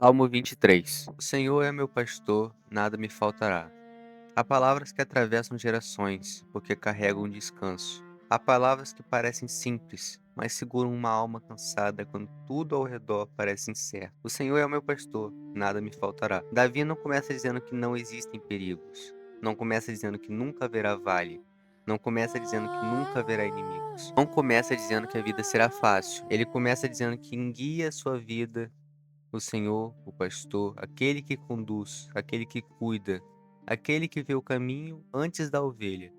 Salmo 23. O Senhor é meu pastor, nada me faltará. Há palavras que atravessam gerações, porque carregam descanso. Há palavras que parecem simples, mas seguram uma alma cansada quando tudo ao redor parece incerto. O Senhor é o meu pastor, nada me faltará. Davi não começa dizendo que não existem perigos. Não começa dizendo que nunca haverá vale. Não começa dizendo que nunca haverá inimigos. Não começa dizendo que a vida será fácil. Ele começa dizendo que guia a sua vida o Senhor, o pastor, aquele que conduz, aquele que cuida, aquele que vê o caminho antes da ovelha,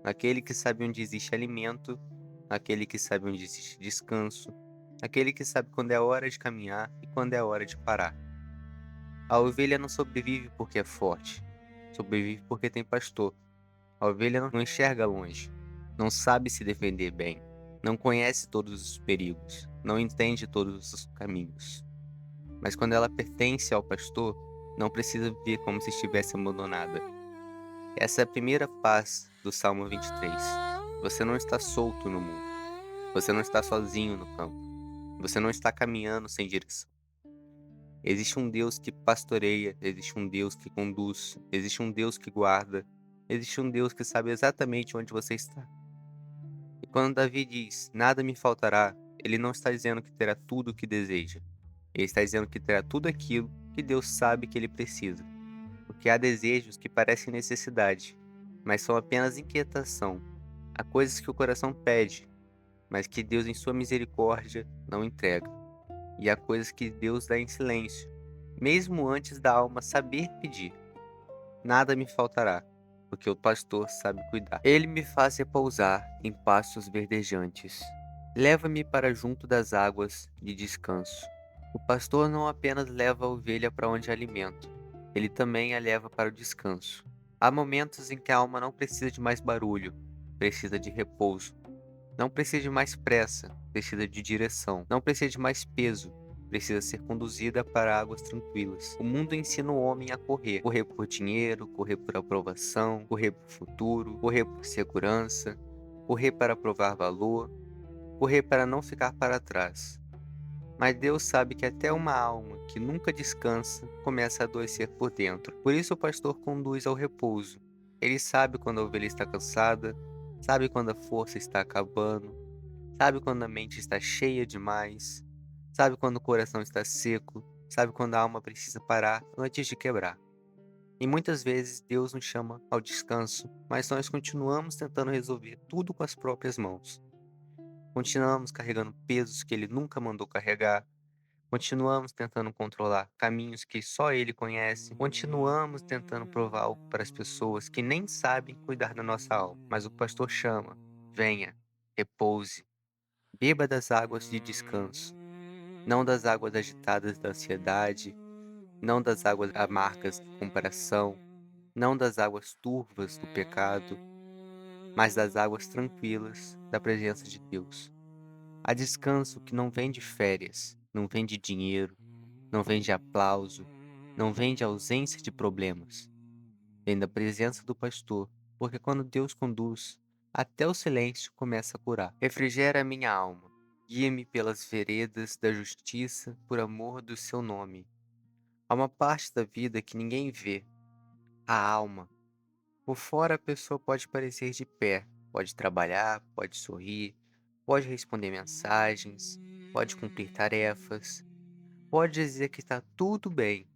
aquele que sabe onde existe alimento, aquele que sabe onde existe descanso, aquele que sabe quando é hora de caminhar e quando é hora de parar. A ovelha não sobrevive porque é forte, sobrevive porque tem pastor. A ovelha não enxerga longe, não sabe se defender bem, não conhece todos os perigos, não entende todos os caminhos. Mas quando ela pertence ao pastor, não precisa viver como se estivesse abandonada. Essa é a primeira paz do Salmo 23. Você não está solto no mundo. Você não está sozinho no campo. Você não está caminhando sem direção. Existe um Deus que pastoreia, existe um Deus que conduz, existe um Deus que guarda, existe um Deus que sabe exatamente onde você está. E quando Davi diz, nada me faltará, ele não está dizendo que terá tudo o que deseja. Ele está dizendo que terá tudo aquilo que Deus sabe que ele precisa. Porque há desejos que parecem necessidade, mas são apenas inquietação. Há coisas que o coração pede, mas que Deus, em sua misericórdia, não entrega. E há coisas que Deus dá em silêncio, mesmo antes da alma saber pedir. Nada me faltará, porque o pastor sabe cuidar. Ele me faz repousar em pastos verdejantes. Leva-me para junto das águas de descanso. O pastor não apenas leva a ovelha para onde há alimento, ele também a leva para o descanso. Há momentos em que a alma não precisa de mais barulho, precisa de repouso. Não precisa de mais pressa, precisa de direção. Não precisa de mais peso, precisa ser conduzida para águas tranquilas. O mundo ensina o homem a correr. Correr por dinheiro, correr por aprovação, correr por futuro, correr por segurança, correr para provar valor, correr para não ficar para trás. Mas Deus sabe que até uma alma que nunca descansa começa a adoecer por dentro. Por isso o pastor conduz ao repouso. Ele sabe quando a ovelha está cansada, sabe quando a força está acabando, sabe quando a mente está cheia demais, sabe quando o coração está seco, sabe quando a alma precisa parar antes de quebrar. E muitas vezes Deus nos chama ao descanso, mas nós continuamos tentando resolver tudo com as próprias mãos. Continuamos carregando pesos que Ele nunca mandou carregar. Continuamos tentando controlar caminhos que só Ele conhece. Continuamos tentando provar algo para as pessoas que nem sabem cuidar da nossa alma. Mas o pastor chama: venha, repouse, beba das águas de descanso, não das águas agitadas da ansiedade, não das águas amargas da comparação, não das águas turvas do pecado, mas das águas tranquilas da presença de Deus. Há descanso que não vem de férias, não vem de dinheiro, não vem de aplauso, não vem de ausência de problemas. Vem da presença do pastor, porque quando Deus conduz, até o silêncio começa a curar. Refrigera a minha alma, guia-me pelas veredas da justiça por amor do seu nome. Há uma parte da vida que ninguém vê, a alma. Por fora a pessoa pode parecer de pé, pode trabalhar, pode sorrir, pode responder mensagens, pode cumprir tarefas, pode dizer que está tudo bem,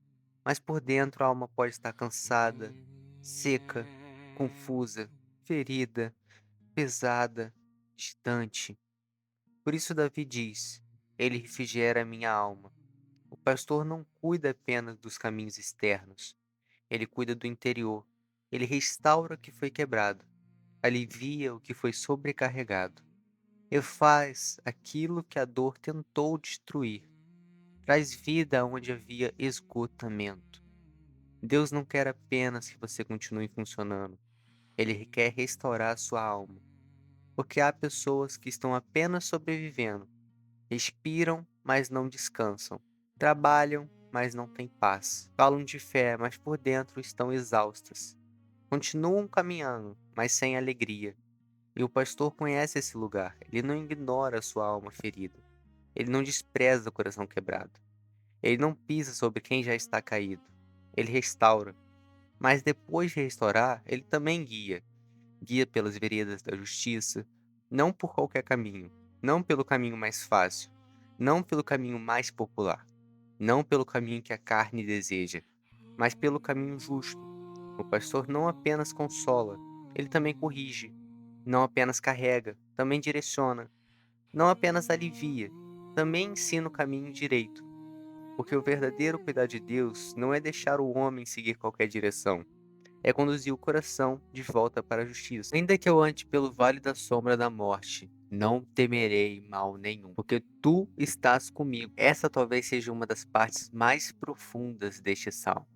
mas por dentro a alma pode estar cansada, seca, confusa, ferida, pesada, distante. Por isso Davi diz: Ele refrigera a minha alma. O pastor não cuida apenas dos caminhos externos, ele cuida do interior. Ele restaura o que foi quebrado, alivia o que foi sobrecarregado, e faz aquilo que a dor tentou destruir. Traz vida onde havia esgotamento. Deus não quer apenas que você continue funcionando, Ele quer restaurar a sua alma. Porque há pessoas que estão apenas sobrevivendo, respiram, mas não descansam, trabalham, mas não têm paz, falam de fé, mas por dentro estão exaustas, continuam caminhando, mas sem alegria. E o pastor conhece esse lugar, ele não ignora a sua alma ferida, ele não despreza o coração quebrado. Ele não pisa sobre quem já está caído. Ele restaura. Mas depois de restaurar, ele também guia. Guia pelas veredas da justiça, não por qualquer caminho, não pelo caminho mais fácil, não pelo caminho mais popular, não pelo caminho que a carne deseja, mas pelo caminho justo. O pastor não apenas consola, ele também corrige, não apenas carrega, também direciona, não apenas alivia, também ensina o caminho direito. Porque o verdadeiro cuidar de Deus não é deixar o homem seguir qualquer direção, é conduzir o coração de volta para a justiça. Ainda que eu ande pelo vale da sombra da morte, não temerei mal nenhum, porque tu estás comigo. Essa talvez seja uma das partes mais profundas deste salmo.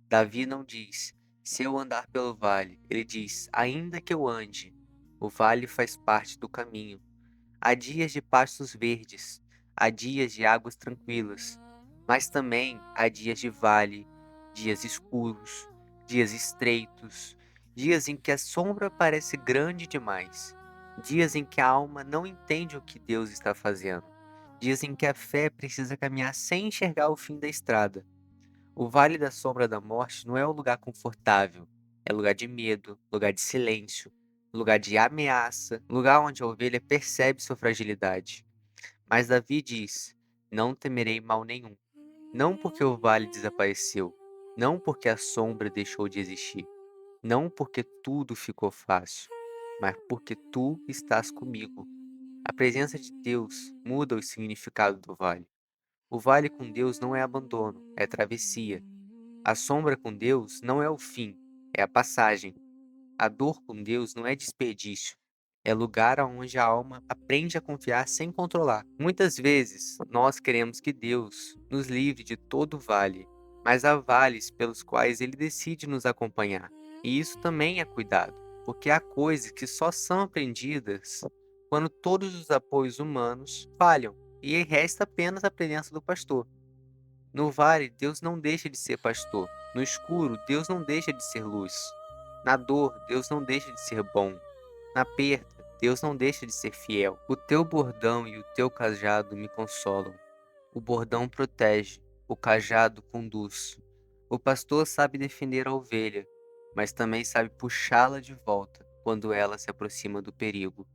Davi não diz, se eu andar pelo vale, ele diz, ainda que eu ande. O vale faz parte do caminho. Há dias de pastos verdes, há dias de águas tranquilas, mas também há dias de vale, dias escuros, dias estreitos, dias em que a sombra parece grande demais, dias em que a alma não entende o que Deus está fazendo, dias em que a fé precisa caminhar sem enxergar o fim da estrada. O vale da sombra da morte não é um lugar confortável, é lugar de medo, lugar de silêncio, lugar de ameaça, lugar onde a ovelha percebe sua fragilidade. Mas Davi diz: não temerei mal nenhum, não porque o vale desapareceu, não porque a sombra deixou de existir, não porque tudo ficou fácil, mas porque tu estás comigo. A presença de Deus muda o significado do vale. O vale com Deus não é abandono, é travessia. A sombra com Deus não é o fim, é a passagem. A dor com Deus não é desperdício, é lugar onde a alma aprende a confiar sem controlar. Muitas vezes, nós queremos que Deus nos livre de todo vale, mas há vales pelos quais Ele decide nos acompanhar. E isso também é cuidado, porque há coisas que só são aprendidas quando todos os apoios humanos falham, e resta apenas a presença do pastor. No vale, Deus não deixa de ser pastor. No escuro, Deus não deixa de ser luz. Na dor, Deus não deixa de ser bom. Na perda, Deus não deixa de ser fiel. O teu bordão e o teu cajado me consolam. O bordão protege, o cajado conduz. O pastor sabe defender a ovelha, mas também sabe puxá-la de volta quando ela se aproxima do perigo.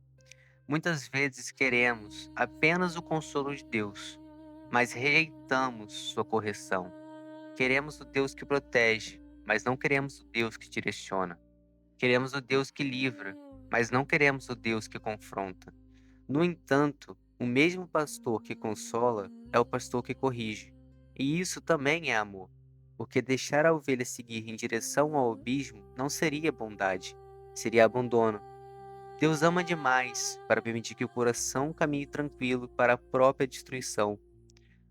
Muitas vezes queremos apenas o consolo de Deus, mas rejeitamos sua correção. Queremos o Deus que protege, mas não queremos o Deus que direciona. Queremos o Deus que livra, mas não queremos o Deus que confronta. No entanto, o mesmo pastor que consola é o pastor que corrige. E isso também é amor, porque deixar a ovelha seguir em direção ao abismo não seria bondade, seria abandono. Deus ama demais para permitir que o coração caminhe tranquilo para a própria destruição.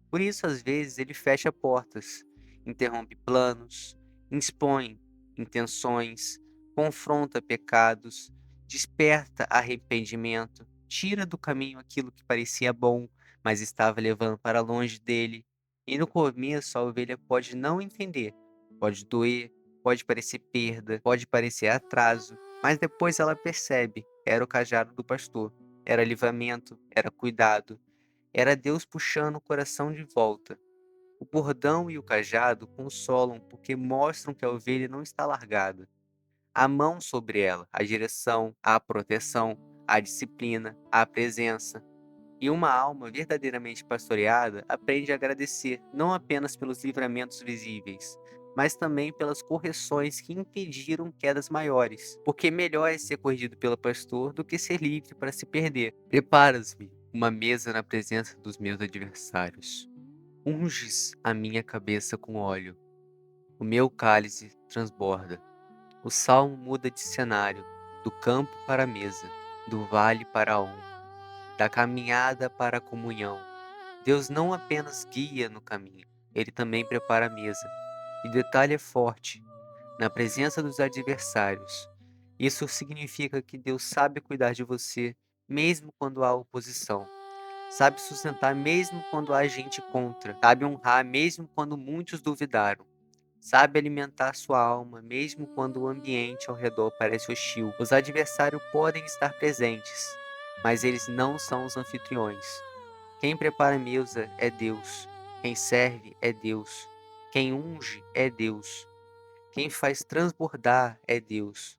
Por isso, às vezes, ele fecha portas, interrompe planos, expõe intenções, confronta pecados, desperta arrependimento, tira do caminho aquilo que parecia bom, mas estava levando para longe dele. E no começo, a ovelha pode não entender, pode doer, pode parecer perda, pode parecer atraso, mas depois ela percebe: era o cajado do pastor, era livramento, era cuidado. Era Deus puxando o coração de volta. O bordão e o cajado consolam porque mostram que a ovelha não está largada. Há mão sobre ela, a direção, a proteção, a disciplina, a presença. E uma alma verdadeiramente pastoreada aprende a agradecer não apenas pelos livramentos visíveis, mas também pelas correções que impediram quedas maiores. Porque melhor é ser corrigido pelo pastor do que ser livre para se perder. Preparas-me uma mesa na presença dos meus adversários. Unges a minha cabeça com óleo. O meu cálice transborda. O salmo muda de cenário, do campo para a mesa, do vale para a honra, da caminhada para a comunhão. Deus não apenas guia no caminho, ele também prepara a mesa. E o detalhe é forte: na presença dos adversários. Isso significa que Deus sabe cuidar de você, mesmo quando há oposição. Sabe sustentar mesmo quando há gente contra. Sabe honrar mesmo quando muitos duvidaram. Sabe alimentar sua alma mesmo quando o ambiente ao redor parece hostil. Os adversários podem estar presentes, mas eles não são os anfitriões. Quem prepara a mesa é Deus. Quem serve é Deus. Quem unge é Deus. Quem faz transbordar é Deus.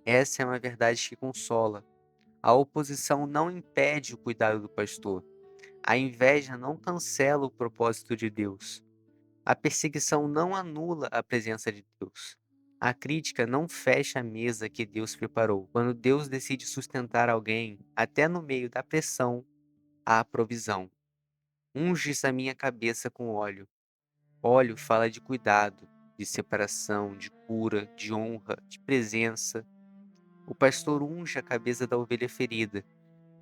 Essa é uma verdade que consola. A oposição não impede o cuidado do pastor. A inveja não cancela o propósito de Deus. A perseguição não anula a presença de Deus. A crítica não fecha a mesa que Deus preparou. Quando Deus decide sustentar alguém, até no meio da pressão, há provisão. Unges a minha cabeça com óleo. Óleo fala de cuidado, de separação, de cura, de honra, de presença. O pastor unge a cabeça da ovelha ferida,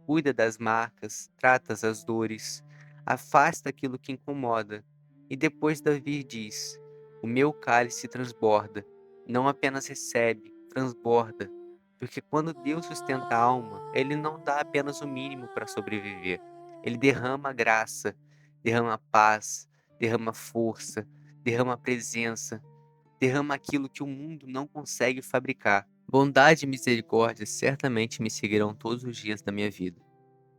cuida das marcas, trata as dores, afasta aquilo que incomoda. E depois Davi diz: O meu cálice transborda. Não apenas recebe, transborda. Porque quando Deus sustenta a alma, Ele não dá apenas o mínimo para sobreviver. Ele derrama graça, derrama paz, derrama força, derrama presença, derrama aquilo que o mundo não consegue fabricar. Bondade e misericórdia certamente me seguirão todos os dias da minha vida,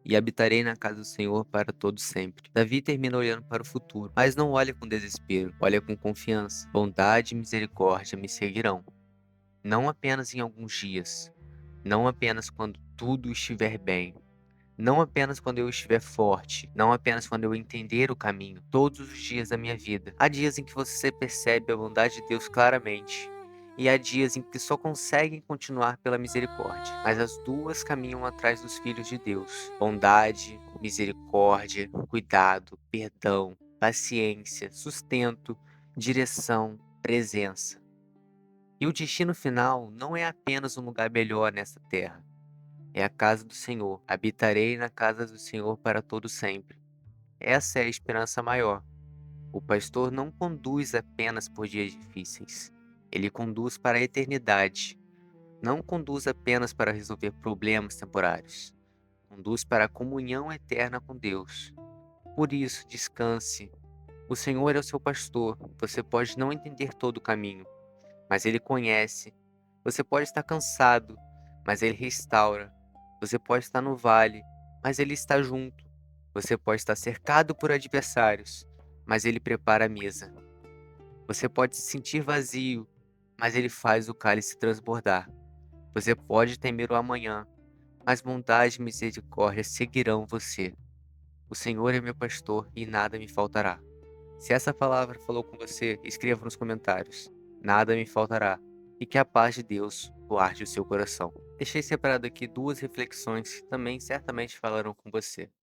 e habitarei na casa do Senhor para todo sempre. Davi termina olhando para o futuro, mas não olha com desespero, olha com confiança. Bondade e misericórdia me seguirão, não apenas em alguns dias, não apenas quando tudo estiver bem, não apenas quando eu estiver forte, não apenas quando eu entender o caminho, todos os dias da minha vida. Há dias em que você percebe a bondade de Deus claramente, e há dias em que só conseguem continuar pela misericórdia. Mas as duas caminham atrás dos filhos de Deus: bondade, misericórdia, cuidado, perdão, paciência, sustento, direção, presença. E o destino final não é apenas um lugar melhor nessa terra. É a casa do Senhor. Habitarei na casa do Senhor para todo sempre. Essa é a esperança maior. O pastor não conduz apenas por dias difíceis. Ele conduz para a eternidade. Não conduz apenas para resolver problemas temporários. Conduz para a comunhão eterna com Deus. Por isso, descanse. O Senhor é o seu pastor. Você pode não entender todo o caminho, mas Ele conhece. Você pode estar cansado, mas Ele restaura. Você pode estar no vale, mas Ele está junto. Você pode estar cercado por adversários, mas Ele prepara a mesa. Você pode se sentir vazio, mas Ele faz o cálice transbordar. Você pode temer o amanhã, mas bondade e misericórdia seguirão você. O Senhor é meu pastor e nada me faltará. Se essa palavra falou com você, escreva nos comentários. Nada me faltará. E que a paz de Deus guarde o seu coração. Deixei separado aqui duas reflexões que também certamente falaram com você.